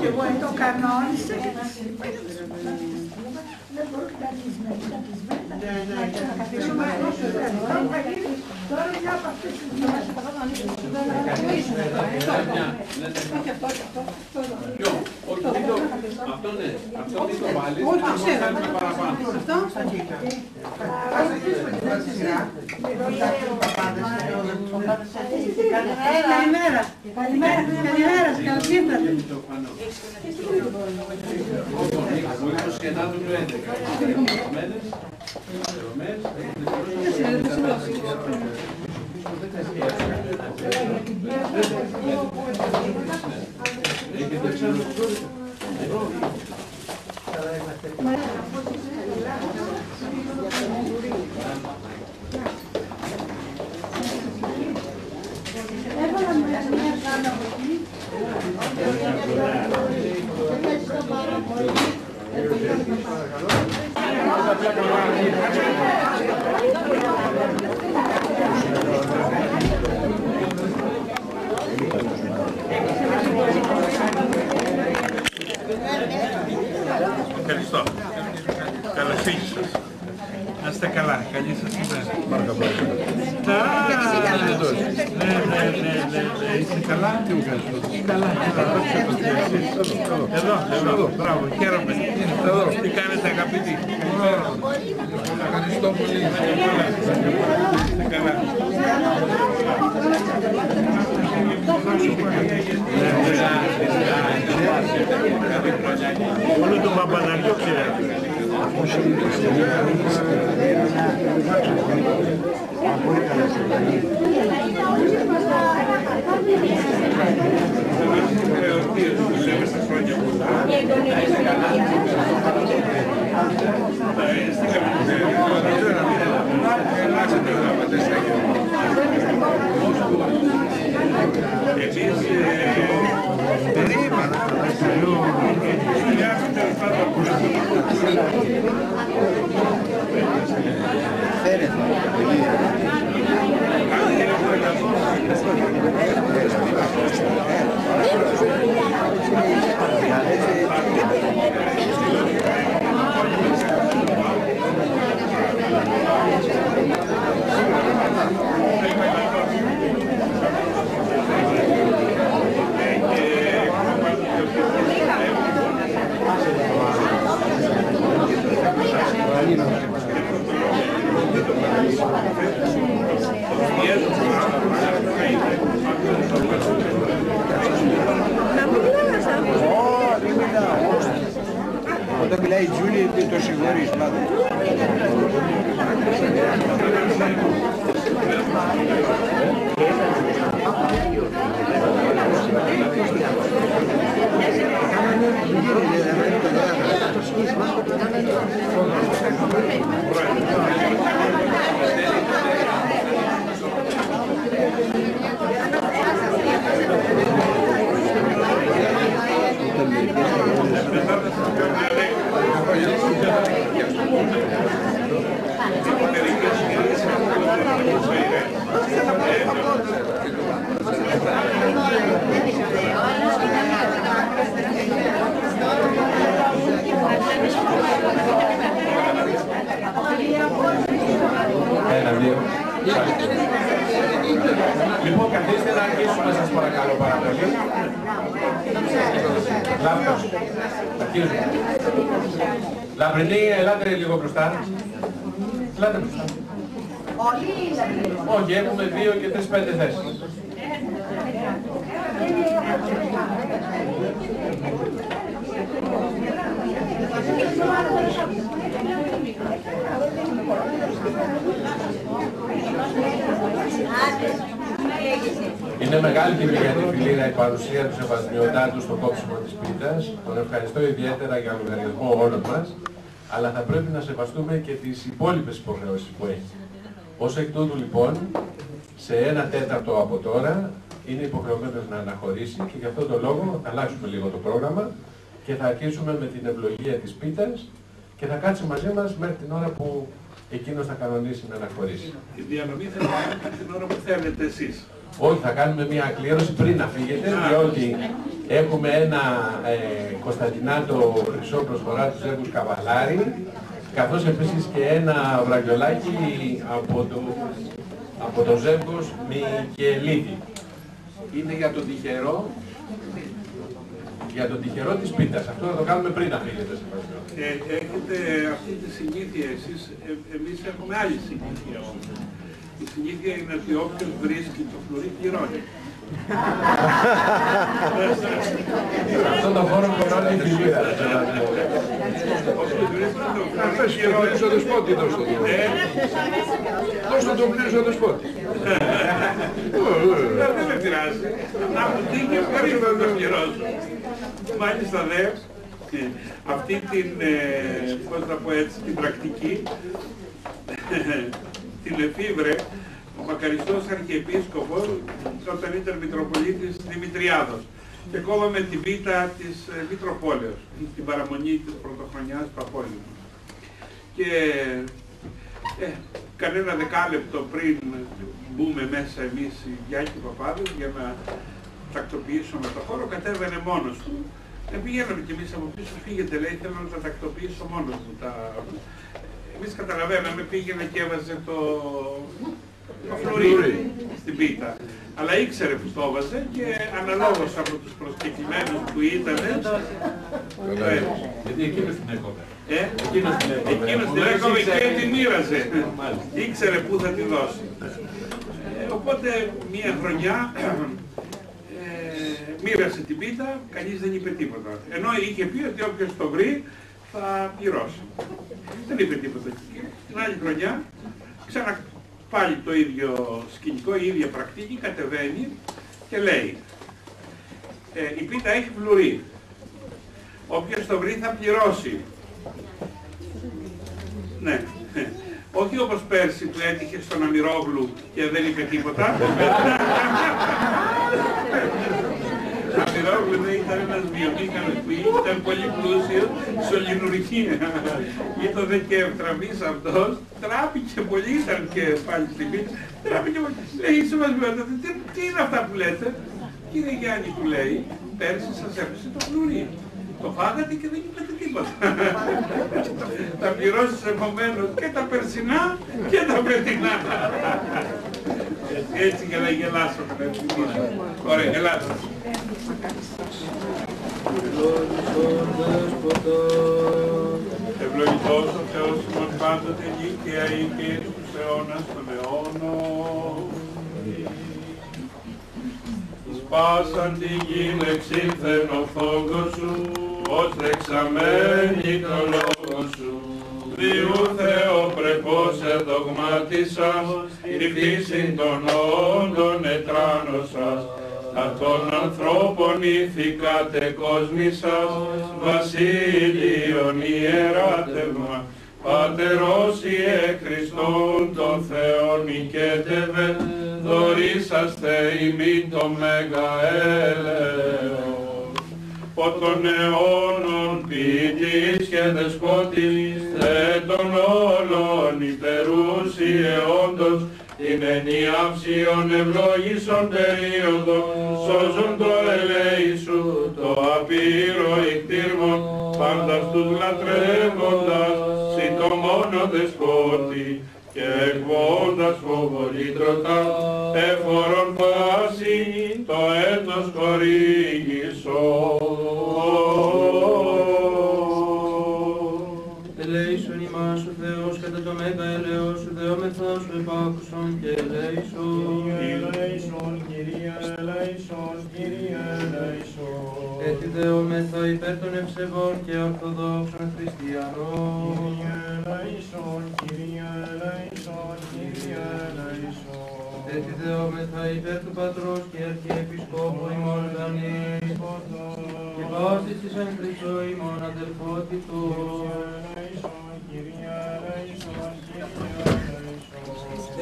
Και εγώ το κανόνισε. Δεν μπορώ και τα κλεισμένα. Τώρα μια από αυτές τις μέρες. Αυτό ναι, αυτό δεν το βάλεις, αυτό κάνουμε παραπάνω. Αυτό? Καλημέρα. Καλημέρα, καλώς ήρθατε. Βοήθος και να του Ευχαριστώ. Καλώς ήρθατε. Να είστε καλά. Καλή σας ημέρα. Ναι. Είστε καλά. Τι μου κάνεις τότε. Καλά. Εδώ. Μπράβο. Χαίρομαι. Τι κάνετε αγαπητοί. Ευχαριστώ πολύ. Είστε καλά. Όλο τον Παπαδαριό ξέρετε. Όταν μιλάει η Τζούλη, το συγχωρείς πάντα. Λοιπόν, καθίστε να αρχίσουμε, σας παρακαλώ πάρα πολύ. Λάμπρος, αρχίζουμε. Λαμπρινή, ελάτε λίγο μπροστά. Ελάτε μπροστά. Όχι, έχουμε 2 και 3-5 θέσεις. Είναι μεγάλη τιμή για τη Φιλίνα η παρουσία του Σεβασμιωτάτου στο κόψιμο της πίτας. Τον ευχαριστώ ιδιαίτερα για λογαριασμό όλων μας, αλλά θα πρέπει να σεβαστούμε και τις υπόλοιπες υποχρεώσεις που έχει. Ως εκ τούτου λοιπόν, σε 1/4 από τώρα, είναι υποχρεωμένος να αναχωρήσει και γι' αυτόν τον λόγο θα αλλάξουμε λίγο το πρόγραμμα και θα αρχίσουμε με την ευλογία της πίτας και θα κάτσει μαζί μας μέχρι την ώρα που εκείνος θα κανονίσει να αναχωρήσει. Η διανομή θα κάνουμε την ώρα που θέλετε εσείς. Όχι, θα κάνουμε μια κλήρωση πριν να φύγετε, διότι έχουμε ένα Κωνσταντινάτο χρυσό προσφορά του Ζεύγους Καβαλάρη, καθώς επίσης και ένα βραγιολάκι από το Ζεύγος Μικελίδη. Είναι για τον τυχερό της πίτας. Αυτό θα το κάνουμε πριν να φύγετε σε παρακαλώ. Έχετε αυτή τη συνήθεια εσείς, εμείς έχουμε άλλη συνήθεια όμως. Η συνήθεια είναι ότι όποιος βρίσκει το φλουρί πληρώνει. Σε αυτόν τον χώρο πληρώνει η φιλίδα. Πες και πλήρως ο δεσπότη, δώσ' το. Δώσ' το πλήρως ο δεσπότη. Δεν με πειράζει. Να μου τύχει ευχαριστώ να το πληρώσω. Μάλιστα δε, αυτή την, πώς να πω έτσι, την πρακτική, την εφήβρε ο μακαριστός Αρχιεπίσκοπος όταν ήταν Μητροπολίτης Δημητριάδος και κόβαμε την πίτα της Μητροπόλεως, την παραμονή της πρωτοχρονιάς Παπόλυμου. Και κανένα δεκάλεπτο πριν μπούμε μέσα εμείς οι Γιάκοι Παπάδες για να τακτοποιήσουμε το χώρο, κατέβαινε μόνος του. Πηγαίναμε κι εμείς από πίσω, φύγετε λέει, θέλω να τα τακτοποιήσω μόνος μου. Εμείς καταλαβαίναμε, πήγαινε και έβαζε το φλουρί στην πίτα. Αλλά ήξερε που το έβαζε και αναλόγως από τους προσκεκλημένους που ήταν. Γιατί εκείνος την έκοβε. Εκείνος την έκοβε και την μοίραζε. Ήξερε πού θα τη δώσει. Οπότε μία χρονιά μοίρασε την πίτα, κανείς δεν είπε τίποτα. Ενώ είχε πει ότι όποιος το βρει θα πληρώσει. Δεν είπε τίποτα. Την άλλη χρονιά πάλι το ίδιο σκηνικό, η ίδια πρακτική, κατεβαίνει και λέει η πίτα έχει φλουρί. Όποιος το βρει θα πληρώσει. Ναι. Όχι όπως πέρσι που έτυχε στον Αμυρόγλου και δεν είπε τίποτα. Αμυρόγλου ήταν ένας βιομήχανος που ήταν πολύ πλούσιος σε Ολυνουργία. Ήταν και ευτραβής αυτός, τράπηκε πολύ, ήταν και πάλι στην πίτσα. Τράπηκε πολύ. Λέει, είσαι μας βιώνετε, τι είναι αυτά που λέτε. Κύριε Γιάννη του λέει, πέρσι σας έπεσε το φλουρί. Το φάγατε και δεν είπατε τίποτα. Θα πληρώσεις επομένως και τα περσινά και τα φετινά. Έτσι για να γελάσω με την επιτυχία. Ωραία, γελάσω. Ευλογητός ο Θεός ημών πάντοτε νίκαια ή και στους αιώνας των αιώνων. Εις πάσαν τη γη εξήλθεν ο φόγκος σου, ως δεξαμένη το λόγο σου. Διού Θεοπρεπώς εδογμάτισας, η φύση των όντων ετράνωσας, τα των ανθρώπων ηθικάτε κόσμησας, βασίλειον ιεράτευμα, Πατερός Ιε Χριστόν των Θεών οικέτευε, δωρήσαστε ημί το Μέγα έλεος. Ο των αιώνων ποιητής και δεσπότης, θε των όλων υπερούς ιεόντος, την ενιαύσιον ευλόγησον περίοδο, σώζον το ελέη σου, το απείρο εκτήρμον, πάντα στους λατρεύοντας, σοι το μόνο δεσπότη, και εκβόντας φοβολήτρωτα, εφορών πάση, το έτος χορήγησον. Ελέησον ημάς ο Θεός κατά το μέγα ελεός σου, δεόμεθα σου επάκουσον και ελέησον. Ελέησον, Κυρία, ελέησον, Κυρία, ελέησον. Έτσι δεόμεθα υπέρ των ευσεβών και ορθοδόξων χριστιανών. Κυρία, ελέησον, Κυρία, ελέησον, Κυρία, ελέησον. Έτσι δεόμεθα υπέρ του Πατρός και Αρχιεπισκόπου ημών Δανής και πάσης της εν Χριστώ ημών αδελφότητος. Κυρία, ελέησον, Κυρία, ελέησον.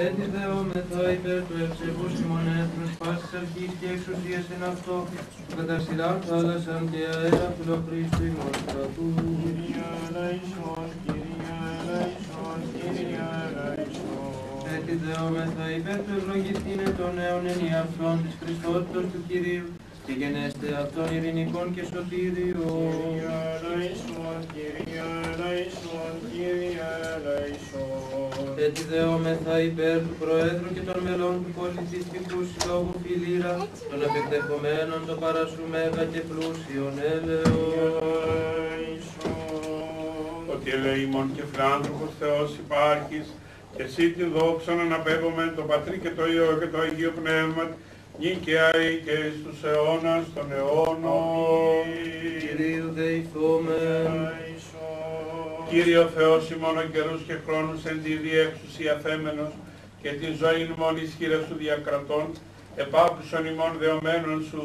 Έτσι δεόμεθα υπέρ του ευσεβούς ημών έθνους πάσης αρχής και εξουσίας εν αυτό, που καταρσιλάν θάλασσαν και αέρα φιλοχρίστου ημών στρατού. Κύριε ελέησον, Κύριε ελέησον, Κύριε ελέησον. Έτσι δεόμεθα υπέρ του ευλογηθήνε των νέων εν αυτών της Χριστότητος του Κυρίου, και γενέστε αυτών ειρηνικών και σωτήριων. Κύριε ελέησον, Κύριε ελέησον, Κύριε ελέησον. Έτσι δεόμεθα υπέρ του Προέδρου και των μελών του Πολιτιστικού Συλλόγου Φιλήρα, των επεκδεχομένων το παρασού μέγα και πλούσιον έλεος. Ότι ελεήμων και φιλάνθρωπος Θεός υπάρχεις, και εσύ την δόξα να αναπέμπουμε το Πατρί και το Υιό και το Αγίο Πνεύμα, νυν και αεί και εις τους αιώνας των αιώνων. Κυρίου δεηθούμεν. Κύριε ο Θεός ημών ο καιρούς και χρόνους εν τη διεξουσία θέμενος, και την ζωή ημών ισχύρα σου διακρατών, επάπλουσον ημών δεωμένων σου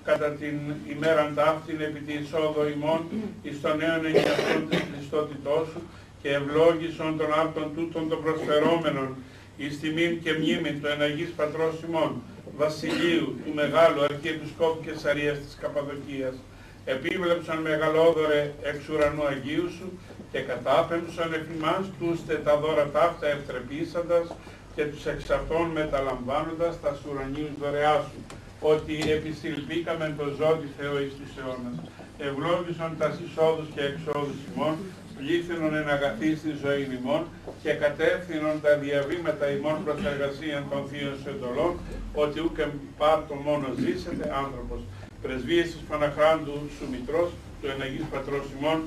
κατά την ημέραν ταύτην επί τη εισόδο ημών εις των νέων εγκιαστών της Χριστότητός σου, και ευλόγησον των άρτων τούτων των προσφερόμενων εις τιμήν και μνήμην του εν Αγής Πατρός ημών, Βασιλείου του Μεγάλου Αρχιεπισκόπου Καισαρίας της Καπαδοκίας, επίβλεψαν μεγαλόδωρε εξ ουρανού Αγίου σου, και κατάπεμψαν εφ' ημάς τούστε τα δώρα ταύτα ευτρεπήσαντας, και τους εξ αυτών μεταλαμβάνοντας τα ουρανίους δωρεά σου, ότι επιστηλπήκαμεν το ζώδι Θεό εις τους αιώνας. Ευλόγησον τας εισόδους και εξόδους ημών, πλήθυνον εν αγαθή στη ζωή ημών, και κατεύθυνον τα διαβήματα ημών προς εργασίαν των θείων σου εντολών, ότι ούκ εμπάρτο μόνο ζήσετε άνθρωπος. Πρεσβείες της Παναχράντου σου Μητρός, του εν Αγής Πατρός ημών,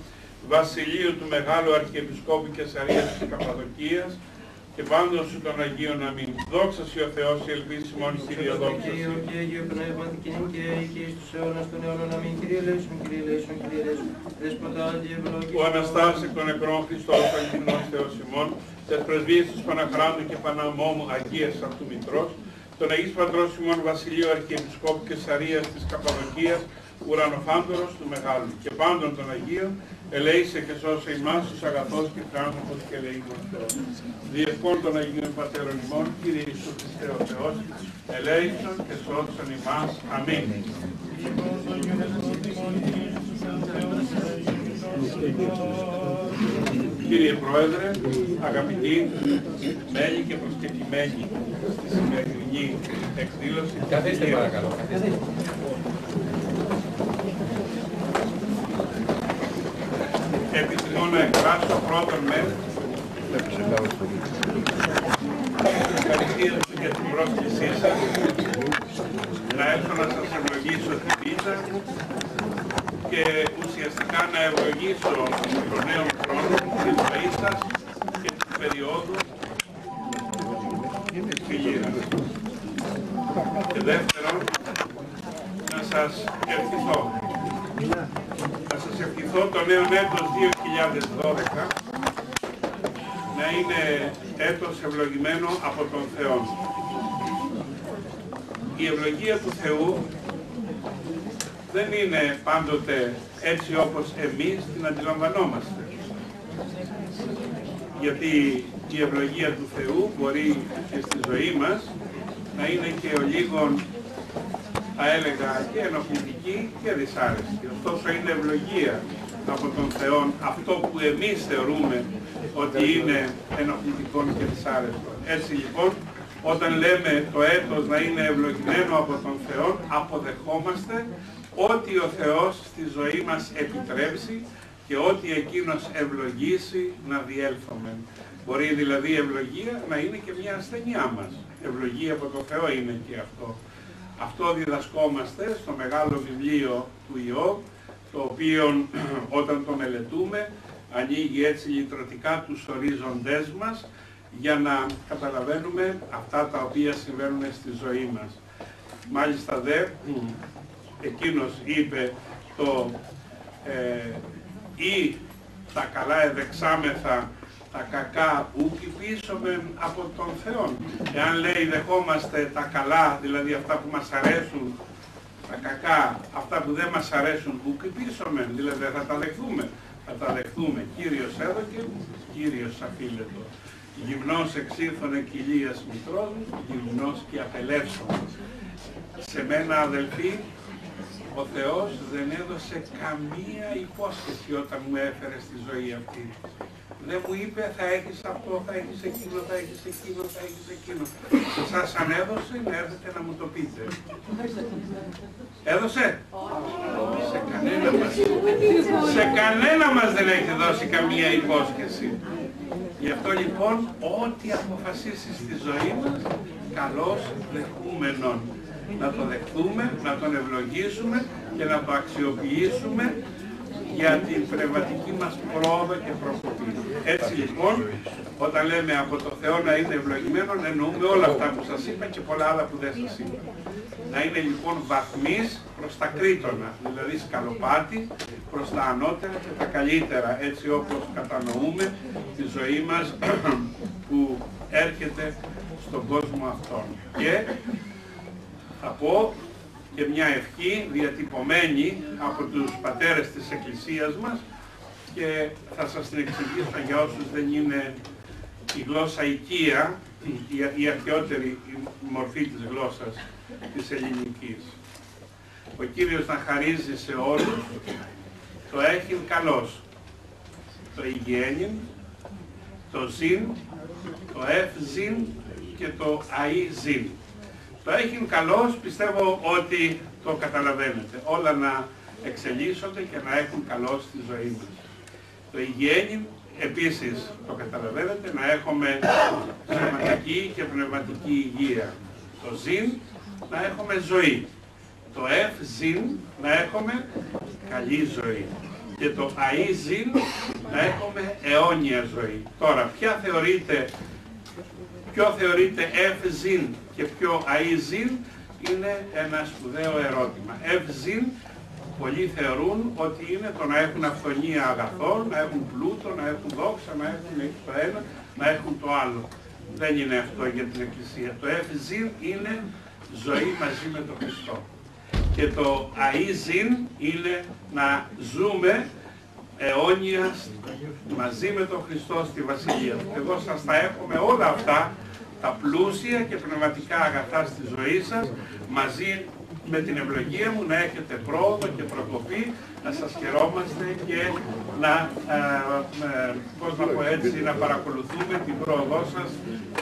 Βασιλείου του Μεγάλου Αρχιεπισκόπου Καισαρίας της Καπαδοκίας, και πάντων σου των Αγίων αμήν. Δόξα σοι ο Θεός, η ελπίση ημών εις τη διαδόξα σου. Και Αγίο Πνεύμα και νυν και αεί και εις τους αιώνας των αιώνων αμήν. Κύριε ελέησον, Κύριε ελέησον, Κύριε ελέησον. Δέσποτα και ευλογήσον. Ο Αναστάς εκ των νεκρών Χριστός, ο αληθινός Θεός ημών, τες πρεσβείες της Παναχράντου και Παναμόμου Αγίας αυτού Μητρός, τον Αγίης Πατρός ημών Βασιλείου Αρχιεπισκόπου Καισαρίας της Καπαδοκίας, ουρανοφάντορος του Μεγάλου, και πάντων των Αγίων, ελέησε και σώσε ημάς τους αγαθός και άνθρωπος και ελεήμων Θεός. Διευκόν των Αγίων Πατέρων ημών, Κύριε Ιησού Χριστέ ο Θεός, ελέησον και σώσον ημάς. Αμήν. Κύριε Πρόεδρε, αγαπητοί μέλη και προσκεκλημένοι στη σημερινή εκδήλωση. Καθίστε παρακαλώ. Επιθυμώ να εκφράσω πρώτον με ευχαριστήρια για την πρόσκλησή σας, να έρθω να σας ευλογήσω την πίτα και ουσιαστικά να ευλογήσω τον νέο χρόνο της ζωής σας και της περίοδου της Φιλήρας. Και δεύτερον, να σας ευχηθώ. Να σας ευχηθώ το νέο έτος 2012 να είναι έτος ευλογημένο από τον Θεό. Η ευλογία του Θεού δεν είναι πάντοτε έτσι όπως εμείς την αντιλαμβανόμαστε. Γιατί η ευλογία του Θεού μπορεί και στη ζωή μας να είναι και ο λίγον, θα έλεγα, και ενοχλητική και δυσάρεστη. Ωστόσο είναι ευλογία από τον Θεό αυτό που εμείς θεωρούμε ότι είναι ενοχλητικό και δυσάρεστο. Έτσι λοιπόν, όταν λέμε το έτος να είναι ευλογημένο από τον Θεό, αποδεχόμαστε ότι ο Θεός στη ζωή μας επιτρέψει και ότι Εκείνος ευλογήσει να διέλθουμε. Μπορεί δηλαδή η ευλογία να είναι και μια ασθενειά μας. Ευλογία από τον Θεό είναι και αυτό. Αυτό διδασκόμαστε στο μεγάλο βιβλίο του Ιώβ, το οποίο όταν το μελετούμε ανοίγει έτσι λυτρωτικά τους ορίζοντές μας για να καταλαβαίνουμε αυτά τα οποία συμβαίνουν στη ζωή μας. Μάλιστα δε, εκείνος είπε το ή τα καλά εδεξάμεθα, τα κακά ουκ υπήσομεν από τον Θεό. Εάν λέει δεχόμαστε τα καλά, δηλαδή αυτά που μας αρέσουν, τα κακά, αυτά που δεν μας αρέσουν ουκ υπήσομεν, δηλαδή θα τα δεχθούμε. Θα τα δεχθούμε. Κύριος έδωκε, Κύριος αφήλετο. Γυμνός εξήλθονε κοιλίας μητρός μου, γυμνός και απελεύσον. Σε μένα, αδελφοί, ο Θεός δεν έδωσε καμία υπόσχεση όταν μου έφερε στη ζωή αυτή. Δεν μου είπε θα έχεις αυτό, θα έχεις εκείνο, θα έχεις εκείνο, θα έχεις εκείνο. Σας ανέδωσε να έρθετε να μου το πείτε. Έδωσε? Σε κανένα μας. Σε κανένα μας δεν έχει δώσει καμία υπόσχεση. Γι' αυτό λοιπόν ό,τι αποφασίσει στη ζωή μας, καλώς δεχούμενον. Να το δεχτούμε, να τον ευλογήσουμε και να το αξιοποιήσουμε για την πνευματική μας πρόοδο και προκοπή. Έτσι λοιπόν, όταν λέμε από το Θεό να είναι ευλογημένο, εννοούμε όλα αυτά που σας είπα και πολλά άλλα που δεν σας είπα. Να είναι λοιπόν βαθμής προς τα κρήτωνα, δηλαδή σκαλοπάτι προς τα ανώτερα και τα καλύτερα, έτσι όπως κατανοούμε τη ζωή μας που έρχεται στον κόσμο αυτόν. Και θα πω και μια ευχή διατυπωμένη από τους πατέρες της Εκκλησίας μας και θα σας την εξηγήσω για όσους δεν είναι η γλώσσα οικία, η αρχαιότερη μορφή της γλώσσας της ελληνικής. Ο Κύριος να χαρίζει σε όλους το έχειν καλός, το ηγένειν, το ζήν, το ευζήν και το αΐζήν. Το έχειν καλός πιστεύω ότι το καταλαβαίνετε. Όλα να εξελίσσονται και να έχουν καλός στη ζωή μας. Το ηγένειν επίσης το καταλαβαίνετε, να έχουμε σωματική και πνευματική υγεία. Το ζήν να έχουμε ζωή. Το ευζήν να έχουμε καλή ζωή. Και το αΐζήν να έχουμε αιώνια ζωή. Τώρα, ποιο θεωρείται ευζήν και ποιο αΐζήν είναι ένα σπουδαίο ερώτημα. Ευζήν πολλοί θεωρούν ότι είναι το να έχουν αυθονία αγαθών, να έχουν πλούτο, να έχουν δόξα, να έχουν το ένα, να έχουν το άλλο. Δεν είναι αυτό για την Εκκλησία. Το ευζήν είναι ζωή μαζί με τον Χριστό. Και το αΐζήν είναι να ζούμε αιώνια μαζί με τον Χριστό στη Βασιλεία του. Εγώ σας τα εύχομαι όλα αυτά, τα πλούσια και πνευματικά αγαθά στη ζωή σας, μαζί με την ευλογία μου να έχετε πρόοδο και προκοπή, να σας χαιρόμαστε και να, να παρακολουθούμε την πρόοδό σας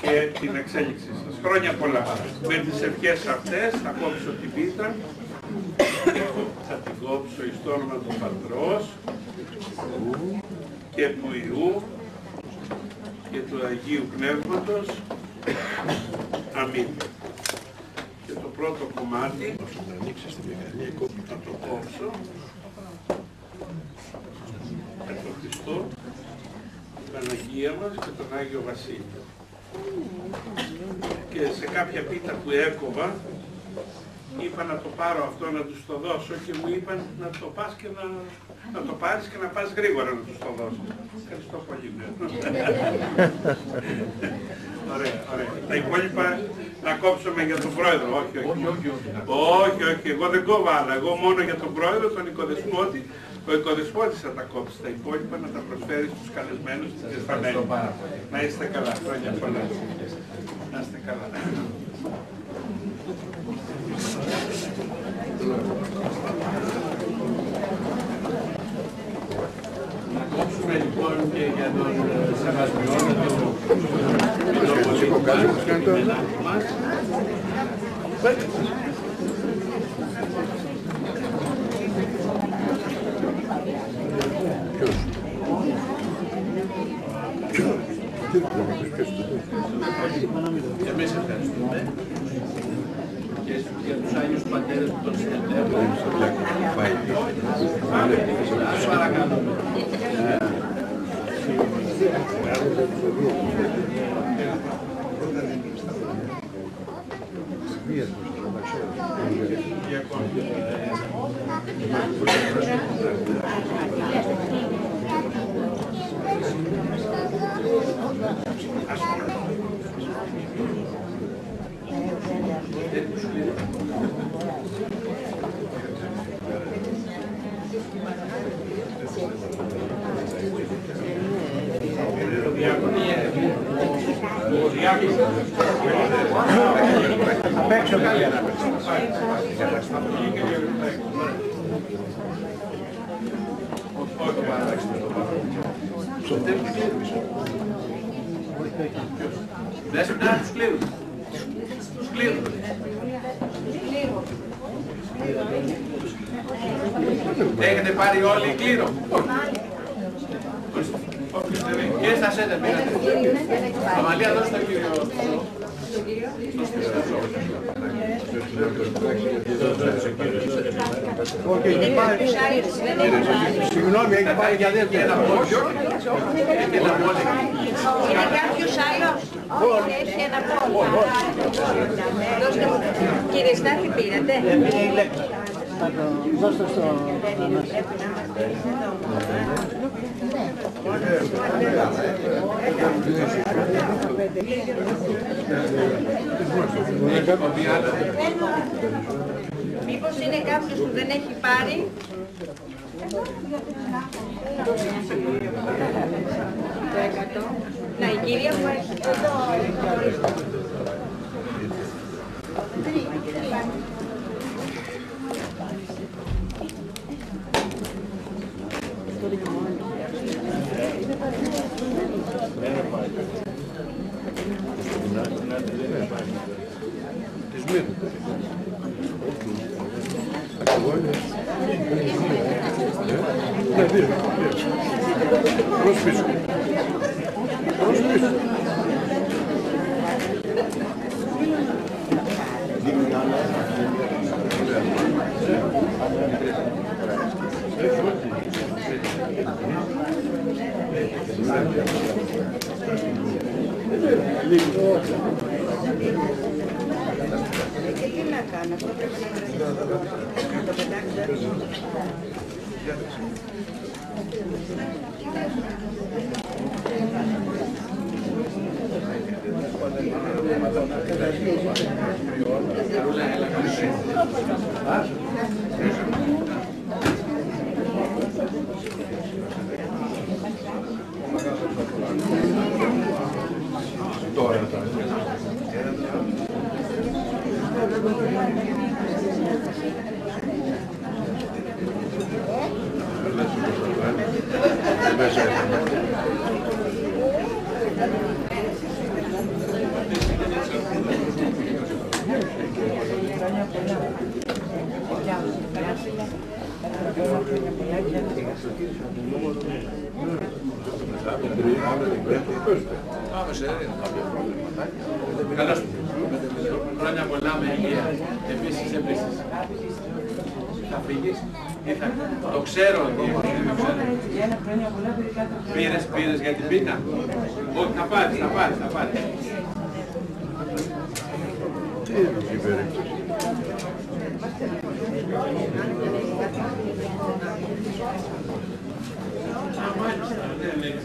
και την εξέλιξή σας. Χρόνια πολλά. Με τις ευχές αυτές θα κόψω την πίτα, θα την κόψω εις το όνομα του Πατρός και του Υιού και του Αγίου Πνεύματος. Αμήν. Και το πρώτο κομμάτι θα το κόψω με τον Χριστό, την Παναγία μας και τον Άγιο Βασίλειο. Και σε κάποια πίτα που έκοβα είπα να το πάρω αυτό, να τους το δώσω και μου είπαν να το πας και να το πάρεις και να πας γρήγορα να τους το δώσω. Ευχαριστώ πολύ. Ωραία, ωραία. Τα υπόλοιπα να κόψουμε για τον πρόεδρο. Όχι, εγώ δεν κόβω άλλα. Εγώ μόνο για τον πρόεδρο, τον οικοδεσπότη. Ο οικοδεσπότης θα τα κόψει. Τα υπόλοιπα να τα προσφέρει στους καλεσμένους της Εσταμένης. Να είστε καλά. Χρόνια πολλά. Να είστε καλά. Να κόψουμε λοιπόν και για τον Σεβασμιώνα τον μας. Εμείς ευχαριστούμε και για τους Άγιους Πατέρες που τον συνεδεύουν. Παρακαλούμε. Διάκονη Απ' έξω καλή ανάπτυξη. Δες μετά τους κλήρους. Τους κλήρους. Έχετε πάρει όλοι κλήρο. Και στα σέντερ πήρατε. Αμαλία, δώσε το κύριο. Συγγνώμη, έχει πάρει για δεύτερη. Ένα πόδιο. Έχει ένα πόδιο. Είναι κάποιος άλλος? Έχει ένα πόδιο. Δώστε μου. Κύριε Στάθη, πήρατε? Θα το δώσω στο... Μήπως είναι κάποιος που δεν έχει πάρει? Να, η κυρία που έχει. Της Μύρου. Ναι, δύο. Προς πίσω. Προς πίσω. Και τι να κάνω, αυτό πρέπει να το πετάξω. Τώρα. Καλώς. Χρόνια πολλά με υγεία. Επίσης. Θα φύγεις ή θα... Το ξέρω ότι πήρες για την πίτα. Όχι, θα πάρεις. Τι είναι η περίπτωση.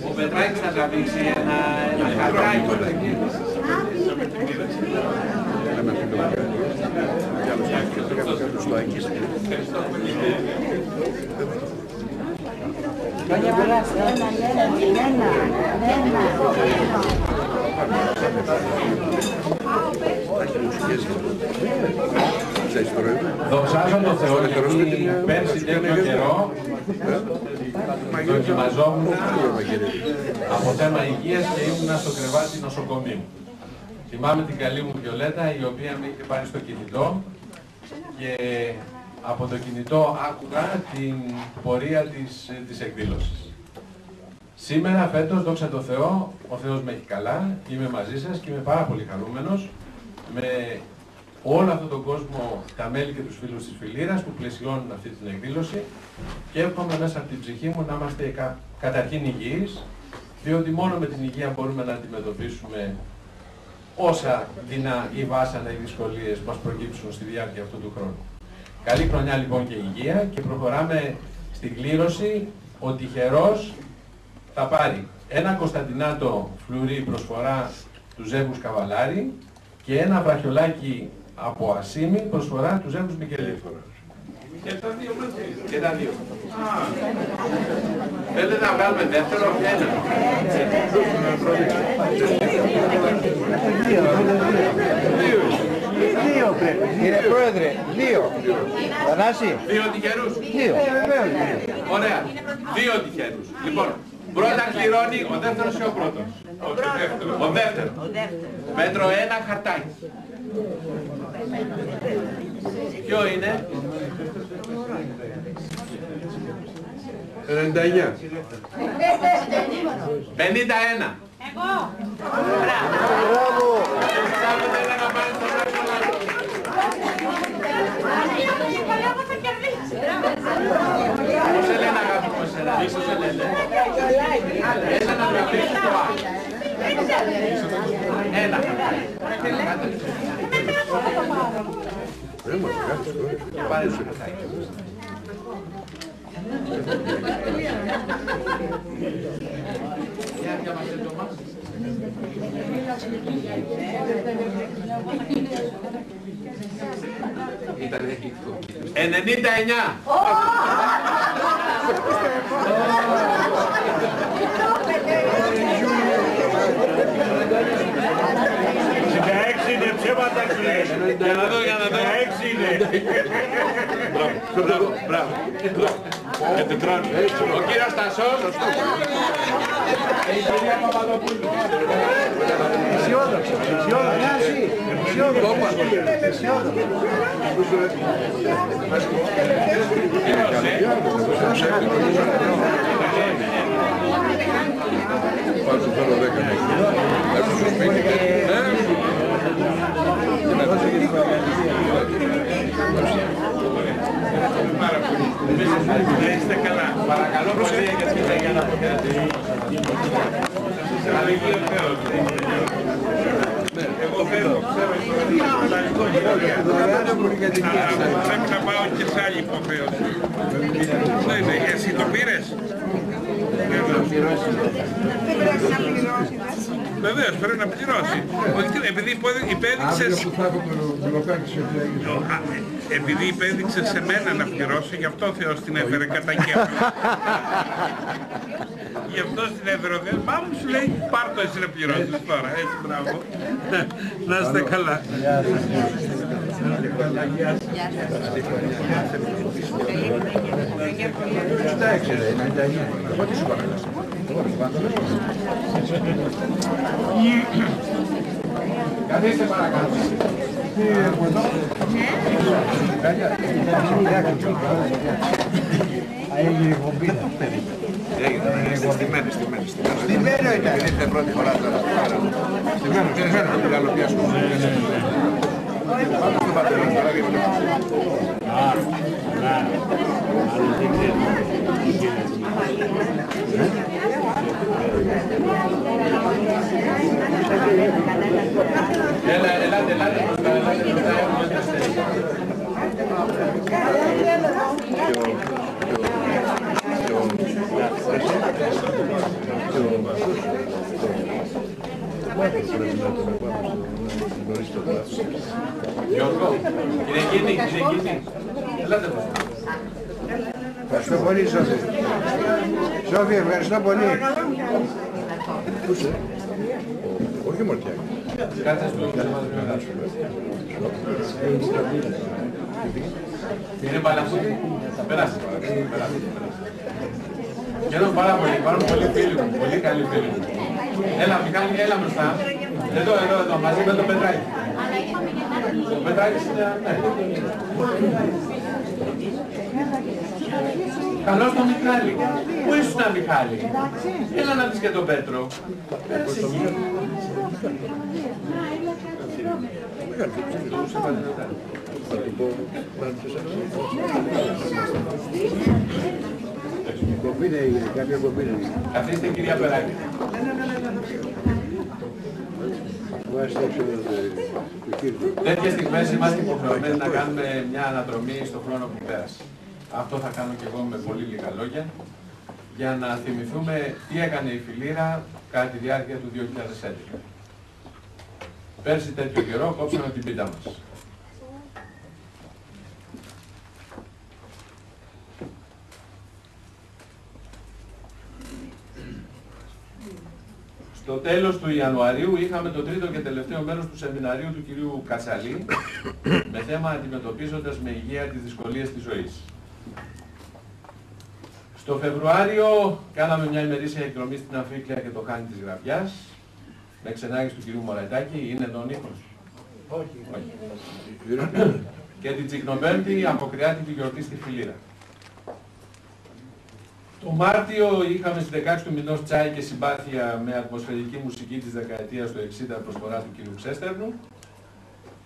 Ο Πετράκης θα τραβήξει ένα χαρτάκι. Ένα φίλο κι άλλος τους λαϊκείς. Χρόνια πολλά. Δοξάζω τον Θεό, γιατί πέρσι τέτοιο καιρό δοκιμαζόμουν από θέμα υγείας και ήμουνα στο κρεβάτι νοσοκομείου. Θυμάμαι την καλή μου Βιολέτα, η οποία με είχε πάρει στο κινητό και από το κινητό άκουγα την πορεία της εκδήλωσης. Σήμερα, φέτος, δόξα τω Θεώ, ο Θεός με έχει καλά, είμαι μαζί σας και είμαι πάρα πολύ χαρούμενος με όλο αυτόν τον κόσμο, τα μέλη και τους φίλους της Φιλήρας που πλαισιώνουν αυτή την εκδήλωση και εύχομαι μέσα από την ψυχή μου να είμαστε καταρχήν υγιείς, διότι μόνο με την υγεία μπορούμε να αντιμετωπίσουμε όσα δεινά ή βάσανα ή δυσκολίες μας προκύψουν στη διάρκεια αυτού του χρόνου. Καλή χρονιά λοιπόν και υγεία και προχωράμε στην κλήρωση. Ο τυχερός θα πάρει ένα Κωνσταντινάτο φλουρί προσφορά του Ζεύγους Καβαλάρη και ένα βραχιολάκι από Ασίμι προσφορά του Ζεύγους Μικελίδη. Και τα δύο μαζί. Και τα δύο. Θέλετε να βγάλουμε δεύτερο, ένα. Δύο πρέπει. Κύριε Πρόεδρε, δύο. Θανάση. Δύο τυχερούς. Δύο. Βεβαίως. Ωραία. Δύο τυχερούς. Λοιπόν, πρώτα κληρώνει ο δεύτερος ή ο πρώτος? Ο δεύτερος. Μέτρο 1 χαρτάκι. Ποιο είναι? 99. 51. Εγώ. Μπράβο. Πώς σε λένε αγάπη μου εσένα? Πώς σε λένε? Έλα να γραφτείς το άλλο. Ένα. Πάρε το χαρτάκι. Ήταν 99. Είναι ψέματα κλαις. Για να δω, για να δω. 6 είναι. Μπράβο, μπράβο. Ο κύριος Τασός. Η κυρία Παπαδοπούλου. Αισιόδοξο. Πάλι σου φέρω 10. Έχω στο σπίτι. Να είστε καλά. Παρακαλώ πολύ για να αποκρατήσει. Εγώ φέρω, ξέρω πρέπει να πάω και σε άλλη υποχρέωση. Ναι, εσύ το πήρες? Βεβαίως, πρέπει να πληρώσει. Επειδή υπέδειξες... Επειδή υπέδειξε σε μένα να πληρώσει, γι' αυτό ο Θεός την έφερε κατά κέφα. Γι' αυτό την έφερε ο Θεός. Μα μου σου λέει, πάρ' το εσύ να πληρώσεις τώρα. Έτσι, μπράβο. Να είστε καλά. Καθίστε παρακάτω. Έγινε κομπίνα. Στημένο ήταν. Ήρθε πρώτη φορά τώρα. Στημένο. Γαλοπιάσκο. Πάμε στο πατέρα τώρα και Ελάτε. Γιώργο, είναι εκείνη. Ελάτε εδώ. Ευχαριστώ πολύ, Σόφη. Σόφη, ευχαριστώ πολύ. Πού είσαι? Όχι Μορτιάκη. Κάτσε στο είναι παλαφούτη. Περάστε. Χαίρομαι πάρα πολύ. Υπάρχουν πολλοί φίλοι μου. Πολύ καλοί φίλοι μου. Έλα, Μιχάλη, έλα μπροστά. Εδώ, μαζί με το Πετράκη. Το Πετράκη είναι... Καλώς τον Μιχάλη. Πού ήσουν, Μιχάλη? Έλα να δεις και τον Πέτρο. Θα του πω να έρθεις Κομπίνα έγινε, κάποια κομπίνα έγινε. Καθίστε, κυρία Περάκη. Τέτοιες στιγμές είμαστε υποχρεωμένοι να κάνουμε μια αναδρομή στον χρόνο που πέρασε. Αυτό θα κάνω και εγώ με πολύ λίγα λόγια, για να θυμηθούμε τι έκανε η Φιλήρα κατά τη διάρκεια του 2011. Πέρσι τέτοιο καιρό κόψαμε την πίτα μας. Στο τέλος του Ιανουαρίου είχαμε το τρίτο και τελευταίο μέρος του σεμιναρίου του κυρίου Κατσαλή με θέμα αντιμετωπίζοντας με υγεία τις δυσκολίες της ζωής. Στο Φεβρουάριο κάναμε μια ημερήσια εκδρομή στην Αμφίκλια και το Χάνι της Γραβιάς με ξενάγηση του κυρίου Μωραϊτάκη. Είναι εδώ ο Νίκος? Όχι. Και την Τσικνοπέμπτη αποκριάτικη γιορτή στη Φιλήρα. Το Μάρτιο είχαμε στις 16 του μηνός τσάι και συμπάθεια με ατμοσφαιρική μουσική της δεκαετίας του 60 προσφορά του κ. Ξέστερνου.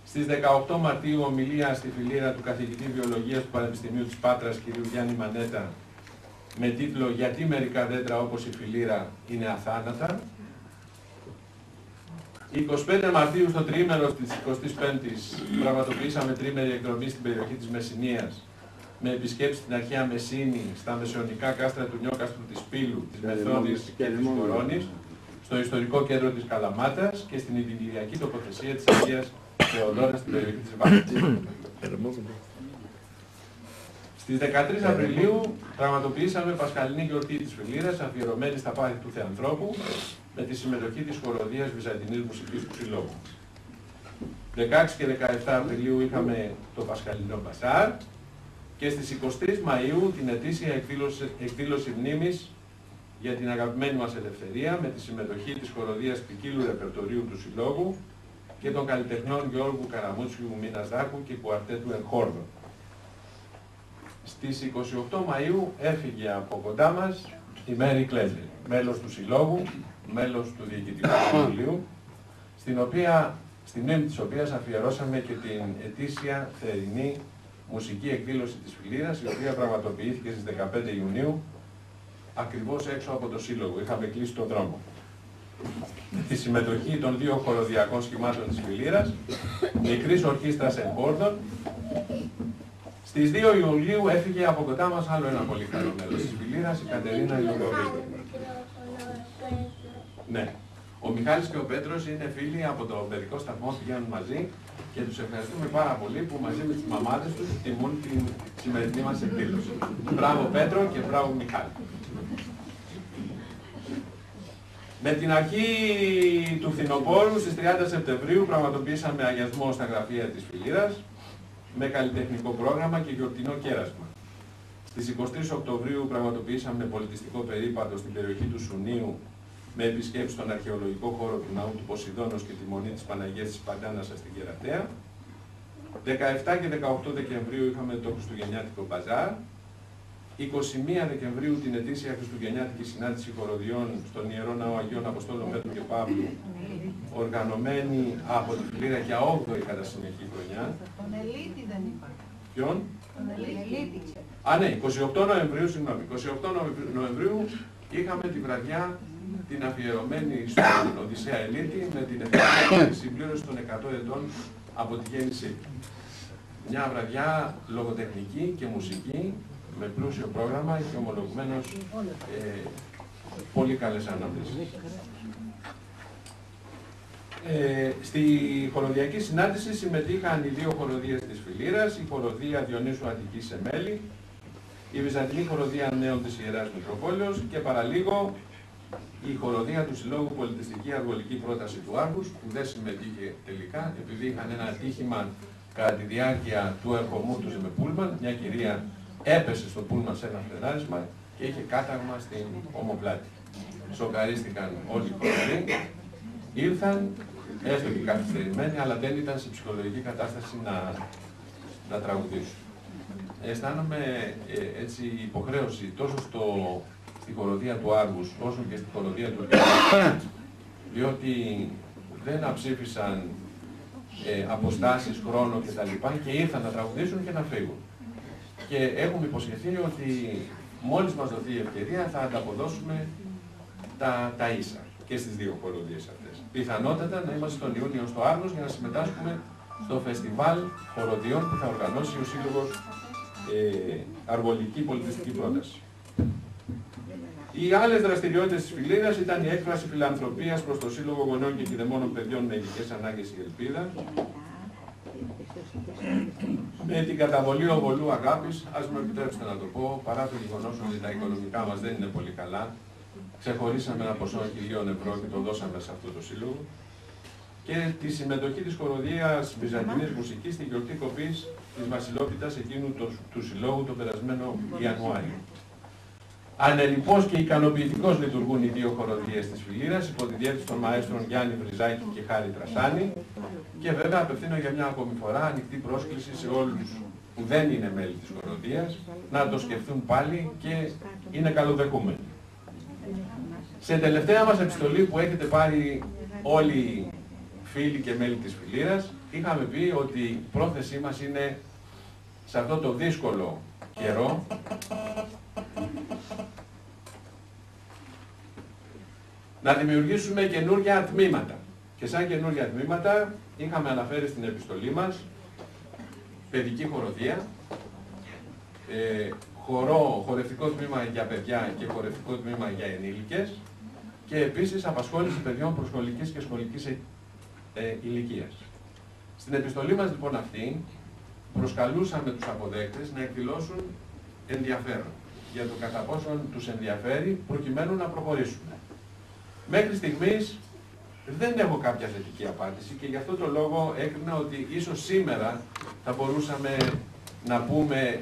Στις 18 Μαρτίου ομιλία στη Φιλήρα του καθηγητή βιολογίας του Πανεπιστημίου της Πάτρας κ. Γιάννη Μανέτα με τίτλο «Γιατί μερικά δέντρα όπως η Φιλήρα είναι αθάνατα». 25 Μαρτίου στο τρίμερο της 25ης πραγματοποιήσαμε τρίμερη εκδρομή στην περιοχή της Μεσσηνίας με επισκέψεις στην αρχαία Μεσσίνη, στα μεσαιωνικά κάστρα του Νιόκαστρου, της Πύλου, της Μεθόδης και της Κορώνης, στο ιστορικό κέντρο της Καλαμάτας και στην ιδηλιακή τοποθεσία της Αγίας Θεοδόρας στην περιοχή της Βάρκης. Στις 13 Απριλίου πραγματοποιήσαμε Πασχαλινή γιορτή της Φιλήρας αφιερωμένη στα πάθη του Θεανθρώπου με τη συμμετοχή της χοροδίας Βυζαντινής Μουσικής του Συλλόγου. 16 και 17 Απριλίου είχαμε το Πασχαλινό Μπασάρ και στις 23 Μαΐου την ετήσια εκδήλωση μνήμης για την αγαπημένη μας ελευθερία με τη συμμετοχή της χοροδίας ποικίλου ρεπερτορίου του Συλλόγου και των καλλιτεχνών Γιώργου Καραμούτσιου, Μίνας Δάκου και Κουαρτέτου Ενχόρδο. Στις 28 Μαΐου έφυγε από κοντά μας η Μέρη Κλέζη, μέλος του Συλλόγου, μέλος του Διοικητικού Συμβουλίου, στην μνήμη της οποίας αφιερώσαμε και την ετήσια θερινή μουσική εκδήλωση της Φιλήρας, η οποία πραγματοποιήθηκε στις 15 Ιουνίου, ακριβώς έξω από το Σύλλογο. Είχαμε κλείσει τον δρόμο. Με τη συμμετοχή των δύο χοροδιακών σχημάτων της Φιλήρας, μικρής ορχήστρας Εμπόρδων. Στις 2 Ιουλίου έφυγε από κοντά μας άλλο ένα πολύ καλό μέλος της Φιλήρας, η Κατερίνα Ιωδωρίδου. Ναι. Ο Μιχάλης και ο Πέτρος είναι φίλοι από το παιδικό σταθμό, πηγαίνουν μαζί και τους ευχαριστούμε πάρα πολύ που μαζί με τις μαμάδες τους τιμούν την σημερινή μας εκδήλωση. Μπράβο Πέτρο και μπράβο Μιχάλη. Με την αρχή του φθινοπόρου στις 30 Σεπτεμβρίου πραγματοποιήσαμε αγιασμό στα γραφεία της Φιλήρας με καλλιτεχνικό πρόγραμμα και γιορτινό κέρασμα. Στις 23 Οκτωβρίου πραγματοποιήσαμε πολιτιστικό περίπατο στην περιοχή του Σουνίου με επισκέψεις στον αρχαιολογικό χώρο του ναού του Ποσειδώνος και τη μονή της Παναγίας της Παντάνασας στην Κερατέα. 17 και 18 Δεκεμβρίου είχαμε το Χριστουγεννιάτικο Μπαζάρ. 21 Δεκεμβρίου την ετήσια Χριστουγεννιάτικη συνάντηση χοροδιών στον Ιερό Ναό Αγίων Αποστόλων Πέτρου και Παύλου, οργανωμένη από τη Φιλήρα για 8η κατά συνεχή χρονιά. Τον Ελίτη δεν είπα. Ποιον? Τον Ελίτη. Α, ναι, 28 Νοεμβρίου, συγγνώμη. 28 Νοεμβρίου είχαμε τη βραδιά την αφιερωμένη στον Οδυσσέα Ελίτη με την ευκαιρία της συμπλήρωσης των 100 ετών από τη γέννησή του. Μια βραδιά λογοτεχνική και μουσική με πλούσιο πρόγραμμα και ομολογουμένως πολύ καλές αναμνήσεις. Στη χοροδιακή συνάντηση συμμετείχαν οι δύο χοροδίες της Φιλήρας, η χοροδία Διονύσου Αττικής Σεμέλη, η Βυζαντινή χοροδία Νέων της Ιεράς Μητροπόλεως και παραλίγο η χοροδία του Συλλόγου Πολιτιστική Αργολική Πρόταση του Άργους, που δεν συμμετείχε τελικά επειδή είχαν ένα ατύχημα κατά τη διάρκεια του ερχομού τους με πούλμαν. Μια κυρία έπεσε στο πούλμαν σε ένα φρενάρισμα και είχε κάταγμα στην ομοπλάτη. Σοκαρίστηκαν όλοι οι χοροδοί, ήρθαν, έστω και καθυστερημένοι, αλλά δεν ήταν σε ψυχολογική κατάσταση να τραγουδήσουν. Αισθάνομαι έτσι υποχρέωση τόσο στη χοροδία του Άργους, όσο και στη χοροδία του Διονύσου, διότι δεν αψήφισαν αποστάσεις, χρόνο κτλ. Και ήρθαν να τραγουδήσουν και να φύγουν. Και έχουμε υποσχεθεί ότι μόλις μας δοθεί η ευκαιρία θα ανταποδώσουμε τα ίσα και στις δύο χοροδίες αυτές. Πιθανότατα να είμαστε τον Ιούνιο στο Άργος για να συμμετάσχουμε στο φεστιβάλ χοροδιών που θα οργανώσει ο Σύλλογος Αργολική Πολιτιστική Πρόταση. Οι άλλες δραστηριότητες της Φιλήρας ήταν η έκφραση φιλανθρωπίας προς το Σύλλογο Γονέων και Κηδεμόνων Παιδιών με ειδικές ανάγκες η Ελπίδα, με την καταβολή οβολού αγάπης. Ας μου επιτρέψετε να το πω, παρά το γεγονός ότι τα οικονομικά μας δεν είναι πολύ καλά, ξεχωρίσαμε ένα ποσό 1.000 ευρώ και το δώσαμε σε αυτό το σύλλογο, και τη συμμετοχή της χοροδίας Βυζαντινής Μουσικής στη γιορτή κοπής της Βασιλόπιτας εκείνου του συλλόγου τον περασμένο Ιανουάριο. Ανελιπώς και ικανοποιητικώς λειτουργούν οι δύο χοροδίες της Φιλήρας υπό τη διεύθυνση των μαέστρων Γιάννη Βριζάκη και Χάρη Τρασάνη, και βέβαια απευθύνω για μια ακόμη φορά ανοιχτή πρόσκληση σε όλους που δεν είναι μέλη της χοροδίας να το σκεφτούν πάλι και είναι καλοδεχούμενοι. Σε τελευταία μας επιστολή που έχετε πάρει όλοι οι φίλοι και μέλη της Φιλήρας, είχαμε πει ότι η πρόθεσή μας είναι σε αυτό το δύσκολο καιρό να δημιουργήσουμε καινούργια τμήματα. Και σαν καινούργια τμήματα είχαμε αναφέρει στην επιστολή μας παιδική χοροδία, χορευτικό τμήμα για παιδιά και χορευτικό τμήμα για ενήλικες, και επίσης απασχόληση παιδιών προσχολικής και σχολικής ηλικίας. Στην επιστολή μας λοιπόν αυτή προσκαλούσαμε τους αποδέκτες να εκδηλώσουν ενδιαφέρον για το κατά πόσον τους ενδιαφέρει προκειμένου να προχωρήσουμε. Μέχρι στιγμής δεν έχω κάποια θετική απάντηση και γι' αυτό το λόγο έκρινα ότι ίσως σήμερα θα μπορούσαμε να πούμε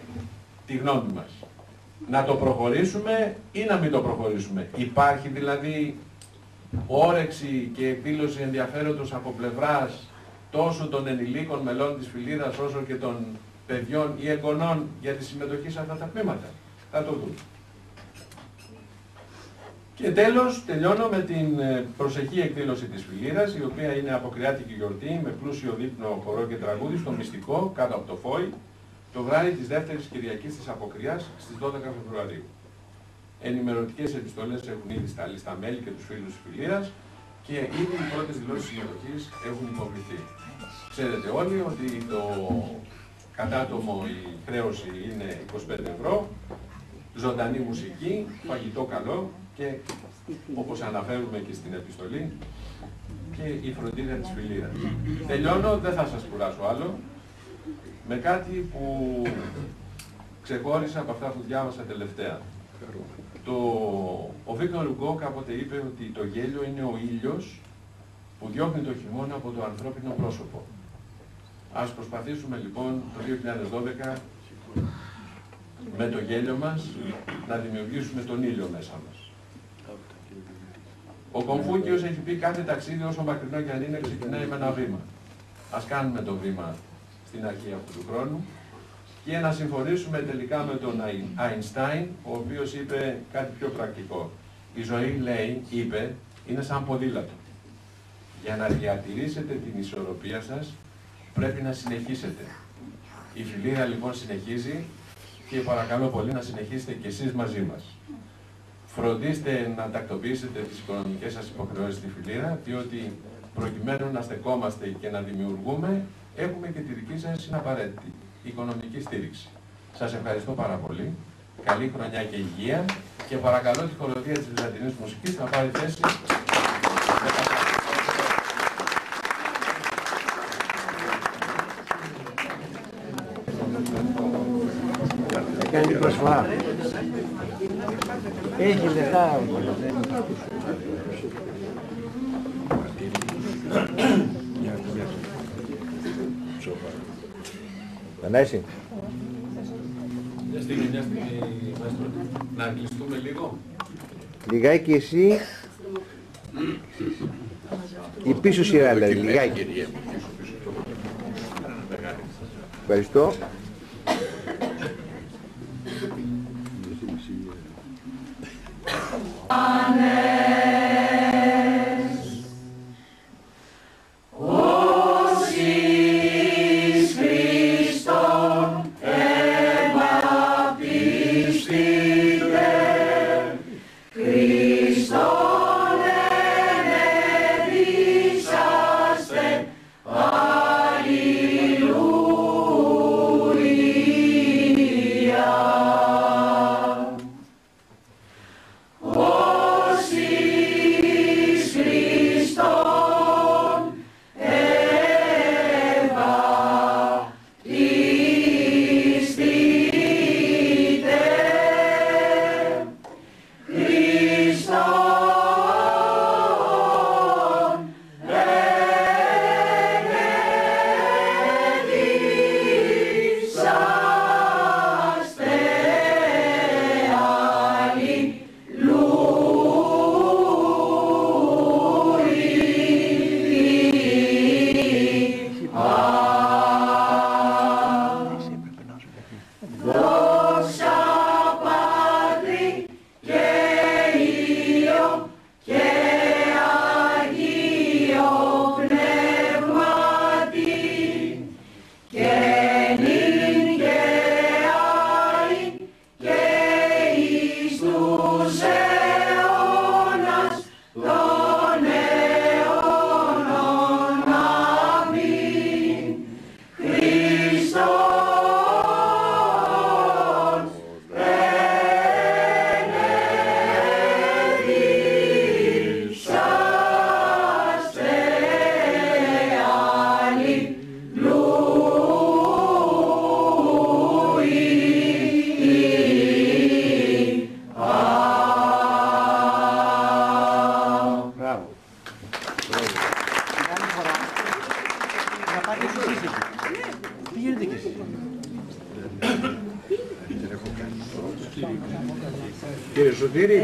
τη γνώμη μας. Να το προχωρήσουμε ή να μην το προχωρήσουμε. Υπάρχει δηλαδή όρεξη και εκδήλωση ενδιαφέροντος από πλευράς τόσο των ενηλίκων μελών της Φιλήρας όσο και των παιδιών ή εγγονών για τη συμμετοχή σε αυτά τα τμήματα. Θα το δούμε. Και τέλος, τελειώνω με την προσεχή εκδήλωση της Φιλήρας, η οποία είναι αποκριάτικη γιορτή με πλούσιο δείπνο χορό και τραγούδι στο Μυστικό, κάτω από το Φόη, το βράδυ της δεύτερης Κυριακής της Αποκριάς στις 12 Φεβρουαρίου. Ενημερωτικές επιστολές έχουν ήδη σταλεί στα μέλη και τους φίλους της Φιλήρας και ήδη οι πρώτες δηλώσεις συμμετοχής έχουν υποβληθεί. Ξέρετε όλοι ότι το κατάτομο η χρέωση είναι 25 ευρώ, ζωντανή μουσική, φαγητό καλό και όπως αναφέρουμε και στην επιστολή και η φροντίδα της Φιλήρας. Τελειώνω, δεν θα σας κουράσω άλλο, με κάτι που ξεχώρισα από αυτά που διάβασα τελευταία. Ο Βίκτορ Ουγκό κάποτε είπε ότι το γέλιο είναι ο ήλιος που διώχνει το χειμώνα από το ανθρώπινο πρόσωπο. Ας προσπαθήσουμε λοιπόν το 2012 με το γέλιο μας να δημιουργήσουμε τον ήλιο μέσα μας. Ο Κομφούκιος έχει πει κάθε ταξίδι όσο μακρινό και αν είναι ξεκινάει με ένα βήμα. Ας κάνουμε το βήμα στην αρχή αυτού του χρόνου και να συμφωνήσουμε τελικά με τον Αϊνστάιν, ο οποίος είπε κάτι πιο πρακτικό. Η ζωή, λέει, είπε, είναι σαν ποδήλατο. Για να διατηρήσετε την ισορροπία σας, πρέπει να συνεχίσετε. Η Φιλήρα λοιπόν συνεχίζει και παρακαλώ πολύ να συνεχίσετε και εσείς μαζί μας. Φροντίστε να τακτοποιήσετε τις οικονομικές σας υποχρεώσεις στη Φιλήρα, διότι προκειμένου να στεκόμαστε και να δημιουργούμε, έχουμε και τη δική σας συναπαραίτητη οικονομική στήριξη. Σας ευχαριστώ πάρα πολύ. Καλή χρονιά και υγεία και παρακαλώ τη χοροδία της Βυζαντινής Μουσικής να πάρει θέση. Κάνει προσφορά. Έχει λεφτά. Ανέσει. Μια στιγμή, Μάστρο. Να κλειστούμε λίγο. Λιγάκι εσύ. Η πίσω σειρά δηλαδή, λιγάκι. Ευχαριστώ. Όσοι Κύριε Σωτήρη.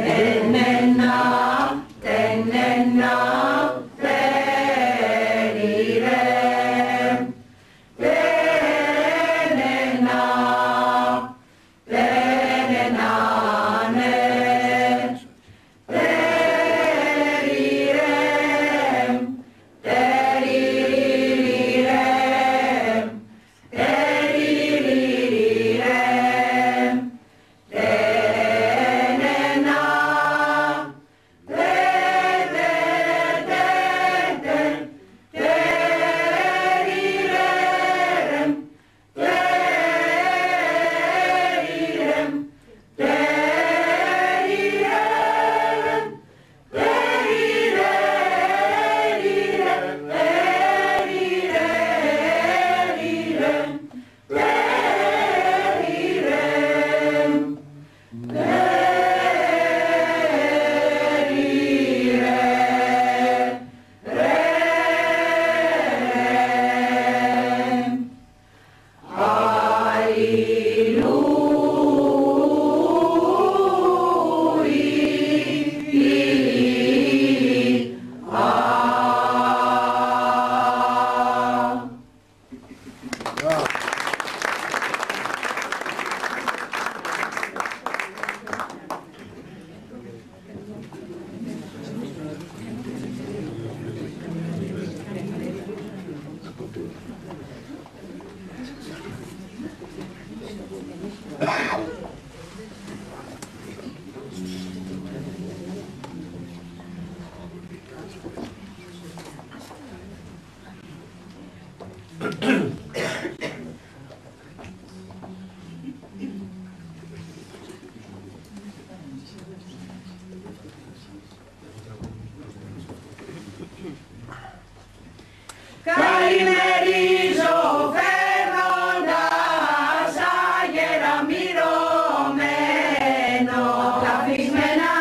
Καλημερίζω φέρνοντας άγερα μυρωμένο, καθισμένα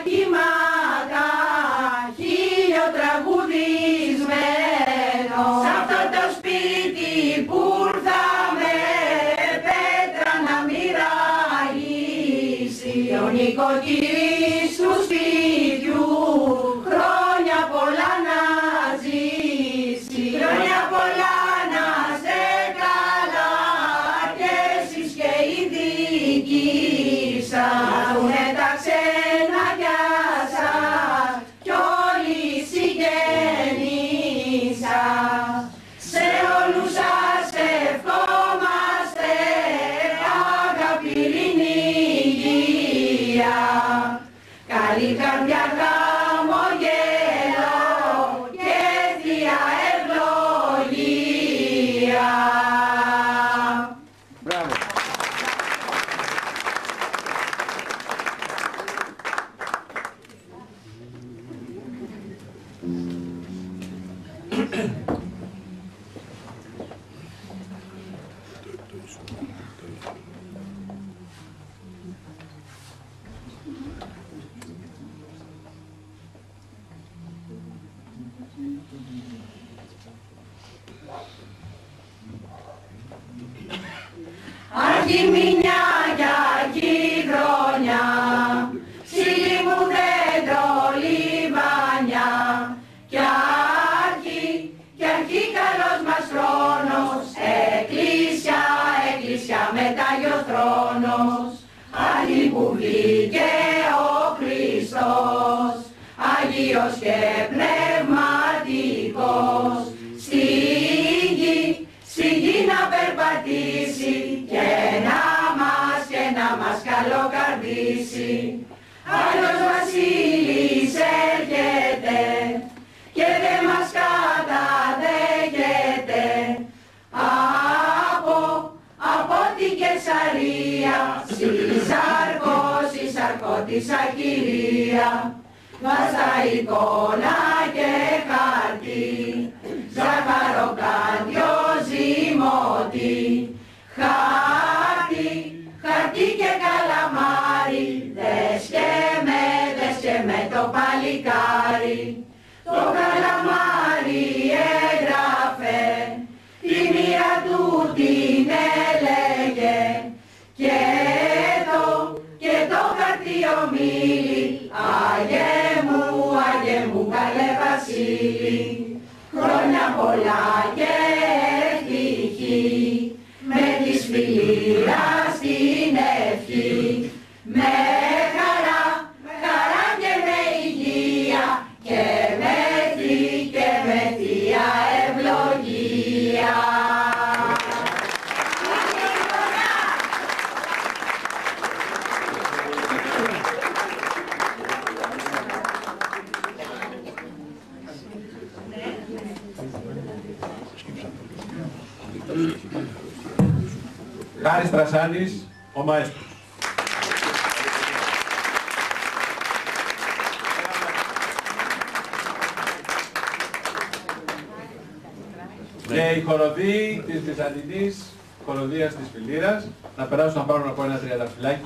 κύματα, χίλιο τραγουδισμένο. Σ' αυτό το σπίτι που ήρθαμε, πέτρα να μοιραγήσει, ο νοικοκυρής του σπιτιού χρόνια πολλά να ζήσει. Χρόνια πολλά να σε καλά και εσείς και οι δικοί σας, να δουνε τα ξένα σας κι όλοι οι συγγενείς σας. Σε όλους σας ευχόμαστε αγάπη, ειρήνη, υγεία, καλή καρδιά, χαμογέλο και θεία ευλογία. Μπράβο. Αρχιμηνιά κι αρχιδρόνια, ψήλοι μου δέντρο λιβάνια, κι αρχή καλός μας χρόνος, εκκλησιά, εκκλησιά μετάγιος θρόνος, Άγιοι που βγήκε ο Χριστός, Άγιος και πνευματικός, στη γη να περπατήσει και να μας καλοκαρδίσει. άλλος βασίλης έρχεται και δεν μας καταδέχεται. Από την Κεσαρία, στη Σαρκώτισσα κυρία, βάστα εικόνα και χαρτί, ζαχαροκάντιο ζυμωτή, χαρτί και καλαμάρι, δες και με το παλικάρι. Το καλαμάρι έγραφε, τη μοίρα του την έλεγε και το χαρτί ομίλη, Άγιε μου καλέ Βασίλη, χρόνια πολλά και ευτυχή, με της φιλήρας την ευχή, με χαρά και με υγεία και με θεία ευλογία. Χάρης Τρασάνης, ο μαέστρος. Και οι χοροδοί της Βυζαντινής χοροδίας της Φιλήρας να περάσουν να πάρουν από ένα τριανταφυλάκι.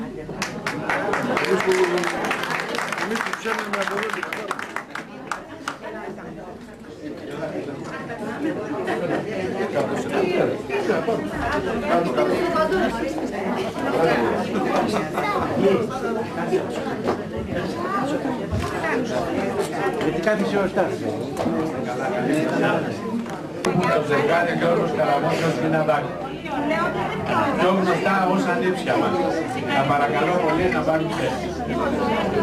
Γιατί κάθισε ο Στάθης. Το ζευγάρι Γιώργος Καραμόσιος και ένα δάκρυ. Πιο γνωστά ως ανήψια μας. Θα παρακαλώ πολύ να πάρουν θέση.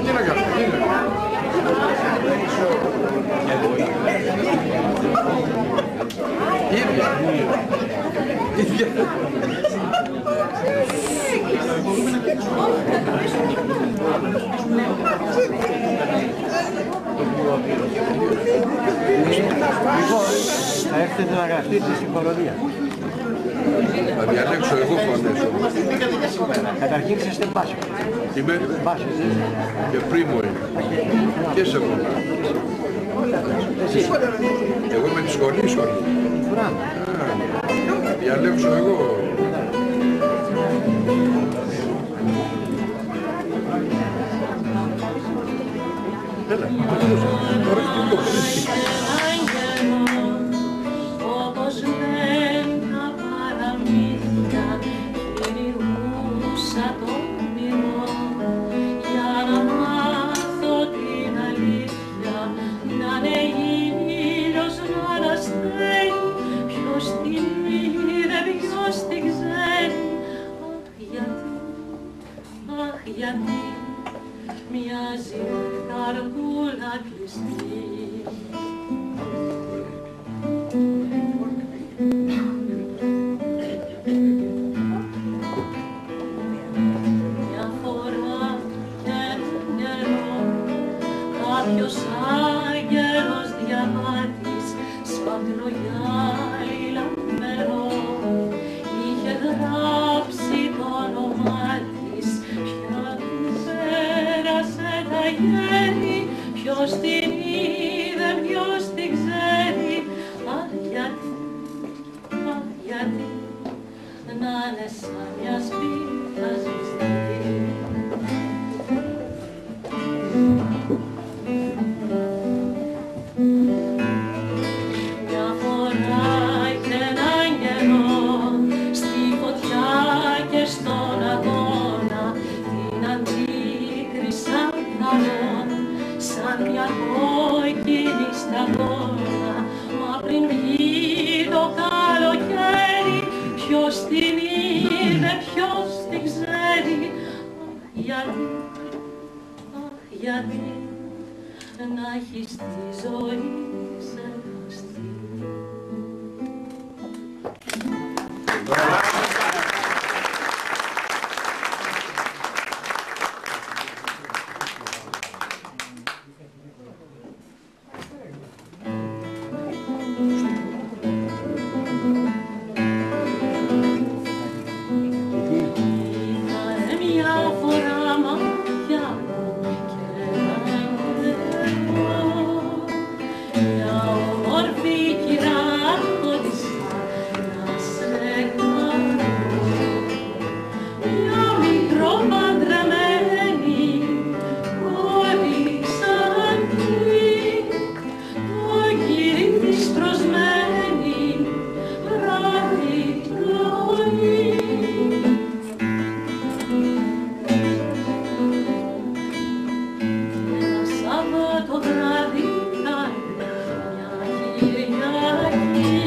Τι να κάνω, τι να κάνω. Ίδια. Θα έρθετε να γραφτείτε στην χοροδία. Θα διαλέξω εγώ φωνές όμως. Καταρχήν είστε μπάσο. Είμαι Μπάσο. και πρίμο είμαι. Και σε εγώ. Εγώ είμαι της σχολής όλοι. Μπράβο. Διαλέξω εγώ. Έλα, τώρα τι το χρήστη. Όπως λένε τα παραμύθια, κυνηγούσα τον πυρό για να μάθω την αλήθεια, να είναι ήλιος να ανασταίνει, ποιος την είδε, ποιος την ξέρει. Αχ γιατί μοιάζει καρδούλα κλειστή. Μια φορά και καιρό κάποιος άγγελος διαβάτης σπαντρό γυάλι λαμπερό είχε γράψει το όνομά της. Πέρασε τα γέννη, ποιος την είδε, ποιος την ξέρει. Αχ γιατί να είναι σαν μια σπίθα ζεστή. Μια φορά και έναν καιρό στη φωτιά και στον αγώνα την αντίκρισαν καλόν σαν μια κόκκινη σταγόνα. Μα πριν βγει το καλοκαίρι, ποιος την είδε, ποιος την ξέρει. Γιατί να έχεις τη ζωή ξεχαστεί. λεωφορά μάτια και εγώ μια όμορφη κυρά κόντισα να σε κάνω, μια μικρό παντρεμένη κόντισα εκεί, το κύρι της προσμένη βράδυ πρωί. Ένα Σάββατο βράδυ κάνε μια Κυριακή,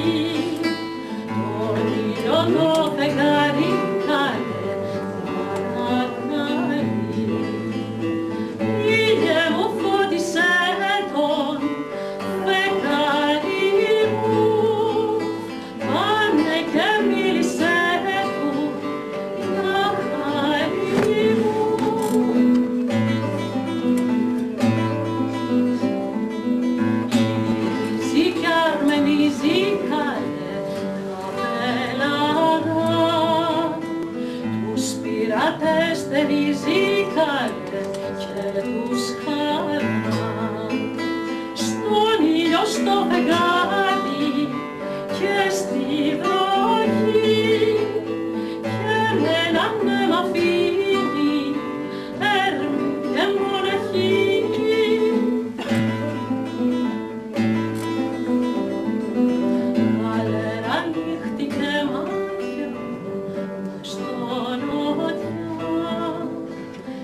το ήλιο το φεγγάρι κάνε παρακαλεί. Ήλιε μου φώτισε τον φεγγάρι μου, πάνε και μίλησε του για χάρη μου. Ζήκαρμενίζει καλέ καπέλαρα, τους πειρατές θερίζει καλέ και τους χαρά. Στον ήλιο στο φεγγάρι και στη βροχή και με έναν αίμα φύγει έρμη και μοναχή. Καλέρα νύχτηκε μάτια μες στο νότια,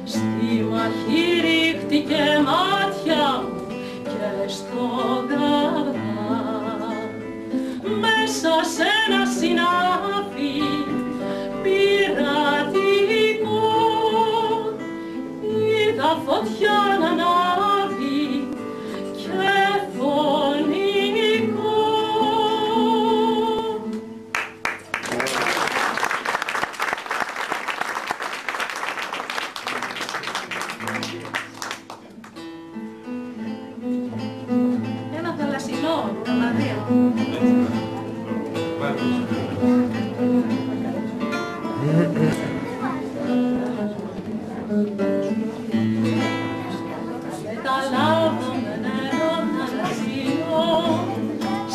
στη μαχή ρίχτηκε μάτια και στο γαβγά. Μέσα σε ένα συνάφι πειρατικό είδα φωτιά να ανάβει και φωνικό. Ένα θαλασσινό, Μαρία. Καταλάβω με νερό θαλασσινό,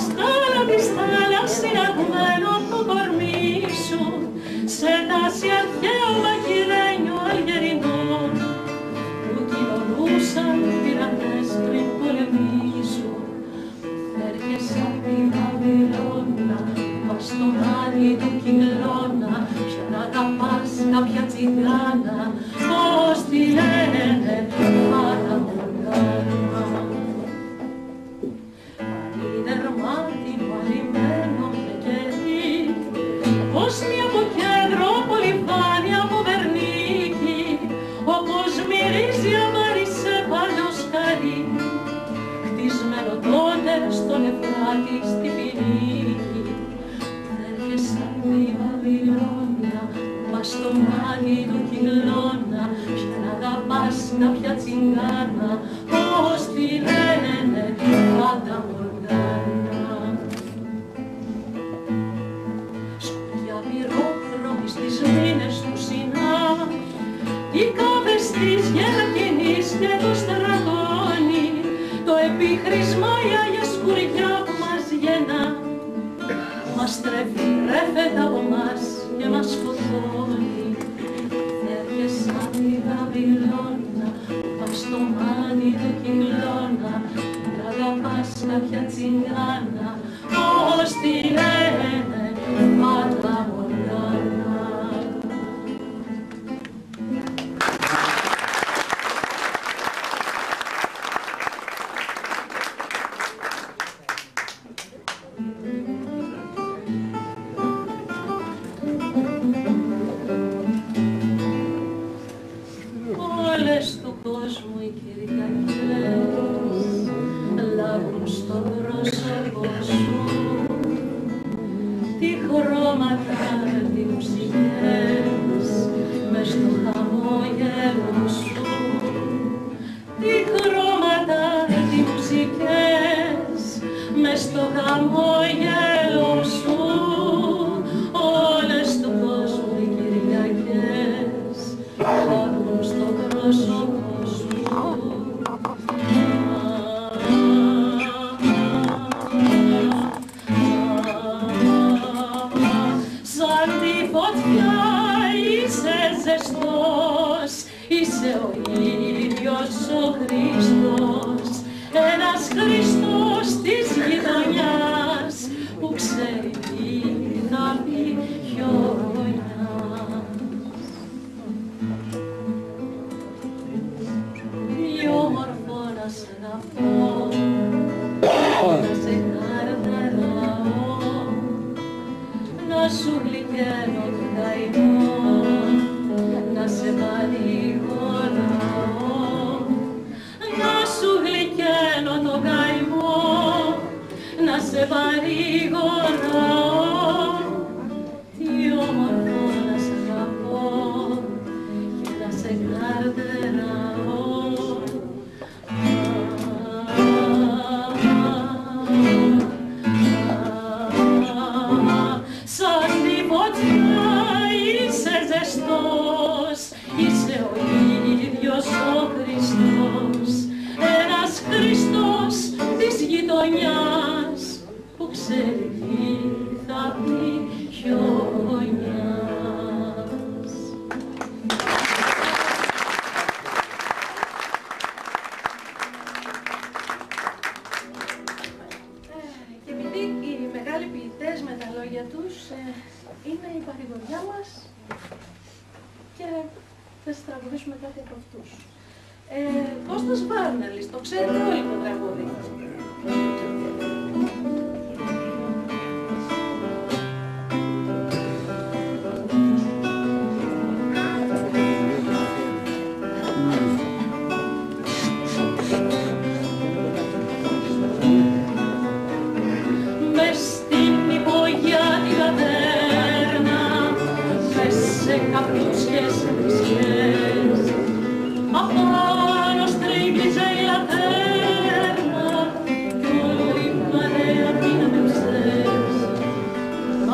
στάλα της θάλασσης συναγμένο από το κορμί σου, σε τάση αρχαίο μαγειρένιο αλγερινό, που κοινωνούσαν πειρατές πριν πολεμήσουν. Έρχεσαι απ' τη Βαβυλώνα, πας στο μάτι του κυκλώνα, πια να αγαπάς κάποια τσιγκάνα, πώς τη λένε, Φάτα Μοργάνα. Είναι δερμάτι βαλημένο με κερί, πως μια από κέντρο πολυφάνεια που βερνίκει, όπως μυρίζει αμάρι σε παλιό σκαρί, χτισμένο τότε στον Εφράτη στη Φινίκη. Έρχεσαι απ' τη Βαβυλώνα, πας στο μάτι του κυκλώνα, πια να αγαπάς κάποια τσιγκάνα, πώς τη λένε, Φάτα Μοργάνα. Σκουπιά πυρόχρωμη στις μήνες του Σινά, οι κάβες της Γερακινής και το στρατώνει, το επίχρησμα η Άγια Σκουριά που μας γεννά, μας τρέφει ρέφεται από μας και μας σκοτώνει. Έρχεσαι απ' τη Βαβυλώνα, πας στο μάτι του κυκλώνα, να αγαπάς κάποια τσιγκάνα, πώς τη λένε, Φάτα Μοργάνα. Όλες του κόσμου οι Κυριακές λάβουν στο πρόσωπο σου τι χρώματα, τι μουσικές μες στο χαμόγελο σου, τι χρώματα, τι μουσικές μες στο χαμόγελο σου. Όλες του κόσμου οι Κυριακές λάβουν πρόσωπο σου. Σαν τη φωτιά είσαι ζεστός, είσαι ο ίδιος ο Χριστός, ένας Χριστός της γειτονιάς που ξέρει τι θα πει χιόνιας. Τι όμορφο να σε αγαπώ, να σε χαρτεράω, να σου γλυκαίνω το καημό, να σε παρηγορώ, να σου γλυκαίνω το καημό, να σε παρηγορώ. Τι όμορφο να σε αγαπώ και να σε καρτεράω. Σαν τη φωτιά είσαι ζεστός, είσαι ο ίδιος ο Χριστός, ένας Χριστός της γειτονιάς που ξέρει τι θα πει χιόνιας. Και επειδή οι μεγάλοι ποιητές με τα λόγια τους είναι η παρηγοριά μας και θα σας τραγουδήσουμε κάτι από αυτούς. Κώστας Βάρναλης, το ξέρετε όλοι το τραγούδι. Μες στην υπόγεια τη λατέρνα, μες σε καπνούς και σε χρυσιές, απάνω στρίγγιζε η λατέρνα κι όλη η παρέα πίναμε ψες.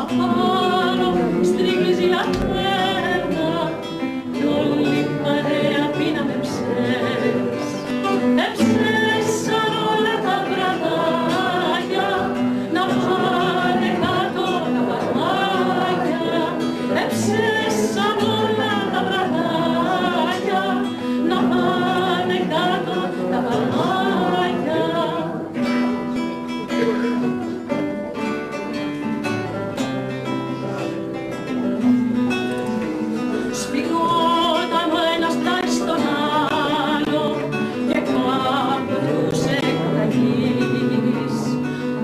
Απάνω στρίγγιζε η λατέρνα κι όλη η παρέα πίναμε ψες. Έψεσαν όλα τα βραδάκια να πάνε κάτω τα παλμάκια. Έψεσαν όλα τα βραδάκια να πάνε κάτω τα παλμάκια. Σφιγόταν ο ένας πλάι στον άλλο και κάπου δούσε καταγείς.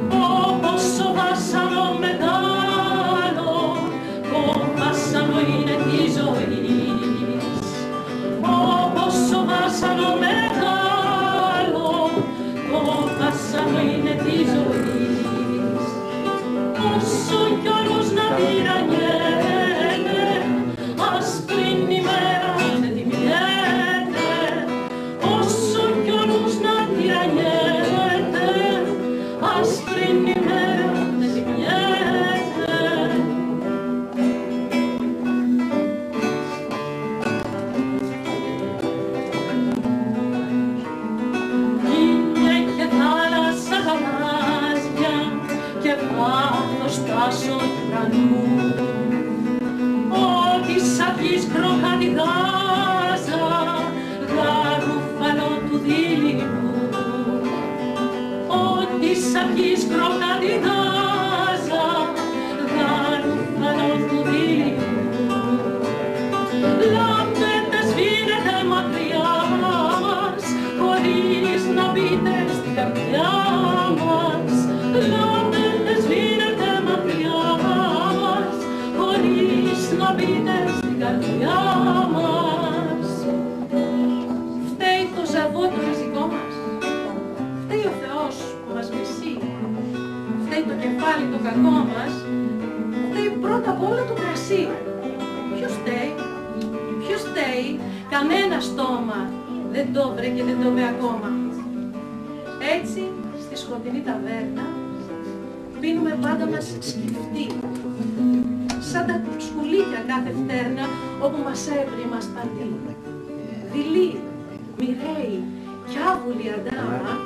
Όπως ο βάσανο μεγάλο, το βάσανο είναι της ζωής. Όπως ο βάσανο μεγάλο, το βάσανο είναι της ζωής. Όσο κι όλους να τυραννιέται, ας πριν η μέρα δεν τιμιέται. Όσο κι όλους να τυραννιέται, ας πριν η μέρα δεν τιμιέται. Είναι και θάλασσα γαλάζια και βάθος τάσο του ουρανού. Ό,τι σαφής κρόχατη γάζα, γαρούφαλο του δειλινού. Ό,τι σαφής κρόχατη γάζα, γαρούφαλο του δειλινού. Λάμπετε σβήνετε μακριά μας, χωρίς να μπείτε στην καρδιά μας. Λάμπετε σβήνετε μακριά μας, χωρίς να μπείτε στην καρδιά μας. Φταίει το ζαβό το ριζικό μας, φταίει ο Θεός που μας μισεί, φταίει το κεφάλι το κακό μας, φταίει πρώτα απ' όλα το κρασί. Ποιος φταίει? Ποιος φταίει? Κανένα στόμα δεν το βρε και δεν το βρε ακόμα. Έτσι, στη σκοτεινή ταβέρνα, πίνουμε πάντα μας σκυφτή, σαν τα σκουλίκια κάθε φτέρνα όπου μας έβρι μας παντή. δειλή, μοιραίοι κι άβουλοι αντάμα,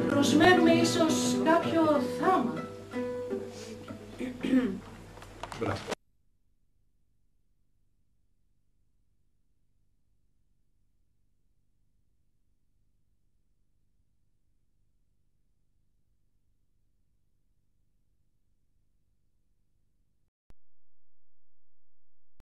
προσμένουμε ίσως κάποιο θάμα.